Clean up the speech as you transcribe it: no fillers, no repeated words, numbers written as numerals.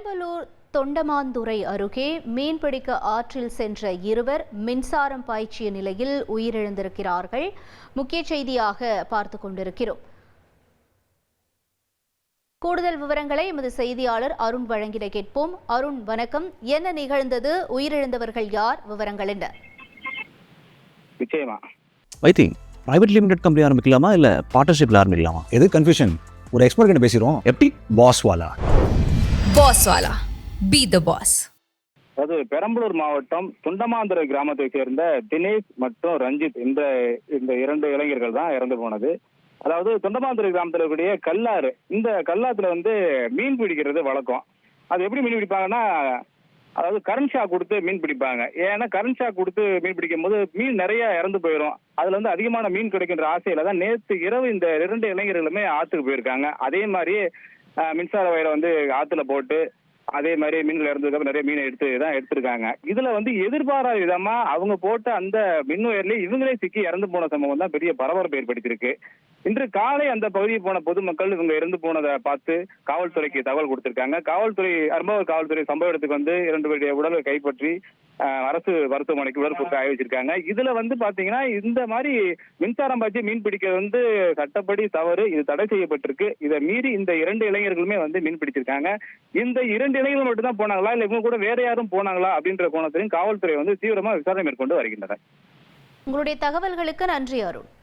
பெரம்பலூர் தொண்டமாந்துறை அருகே மீன்பிடிக்க ஆற்றில் சென்ற இருவர் மின்சாரம் பாய்ச்சிய நிலையில் உயிரிழந்திருக்கிறார்கள். முக்கிய செய்தியாக பார்த்துக் கொண்டிருக்கிறோம். கூடுதல் விவரங்களை எமது செய்தியாளர் அருண் வழங்கிட கேட்போம். அருண், வணக்கம். என்ன நிகழ்ந்தது? உயிரிழந்தவர்கள் யார்? விவரங்கள் என்ன? நிச்சயமா வைத்தி பிரைவேட் லிமிடெட் கம்பெனி ஆரம்பிக்கலாமா இல்ல பார்ட்னர்ஷிப்ல ஆரம்பிக்கலாமா? எது கன்ஃபியூஷன்? ஒரு எக்ஸ்பர்ட் கிட்ட பேசிடுவோம். எப்படி? பாஸ்வாலா பி த பாஸ். அதாவது பெரம்பலூர் மாவட்டம் தொண்டமாந்துறை கிராமத்தை சேர்ந்த தினேஷ் மற்றும் ரஞ்சித் இந்த இரண்டு இளைஞர்கள் தான் இறந்து போனது. அதாவது தொண்டமாந்துறை கிராமத்தில் இருக்கக்கூடிய கல்லாறு, இந்த கல்லாத்துல மீன் பிடிக்கிறது வழக்கம். அது எப்படி மீன் பிடிப்பாங்கன்னா, அதாவது கரண்ட் ஷாக் கொடுத்து மீன் பிடிப்பாங்க. ஏன்னா கரண்ட் ஷாக் கொடுத்து மீன் பிடிக்கும் போது மீன் நிறைய இறந்து போயிடும். அதுல அதிகமான மீன் கிடைக்கின்ற ஆசையில தான் நேற்று இரவு இந்த இரண்டு இளைஞர்களுமே ஆத்துக்கு போயிருக்காங்க. அதே மாதிரி மின்சார வயரை ஆத்துல போட்டு அதே மாதிரி மீன்கள் இறந்ததுக்கு நிறைய மீனை எடுத்திருக்காங்க. இதுல எதிர்பாராத விதமா அவங்க போட்ட அந்த மின் உயர்லேயே இவங்களே சிக்கி இறந்து போன சம்பவம் தான் பெரிய பரபரப்பு ஏற்படுத்தியிருக்கு. இன்று காலை அந்த பகுதியை போன பொதுமக்கள் இவங்க இறந்து போனதை பார்த்து காவல்துறைக்கு தகவல் கொடுத்திருக்காங்க. அரும்பாவூர் காவல்துறை சம்பவ இடத்துக்கு 2 பேருடைய உடலை கைப்பற்றி அரசு மருத்துவமனைக்கு உடற்புக்கு ஆய்வு வச்சிருக்காங்க. இதுல பாத்தீங்கன்னா இந்த மாதிரி மின்சாரம் பாய்ச்சி மீன் பிடிக்கிறது சட்டப்படி தவறு, இது தடை செய்யப்பட்டிருக்கு. இதை மீறி இந்த 2 இளைஞர்களுமே மீன் பிடிச்சிருக்காங்க. இந்த 2 இளைஞர்கள் மட்டும் தான் போனாங்களா இல்ல இவங்க கூட வேற யாரும் போனாங்களா அப்படின்ற கோணத்திலையும் காவல்துறை தீவிரமா விசாரணை மேற்கொண்டு வருகின்றனர். உங்களுடைய தகவல்களுக்கு நன்றி அருண்.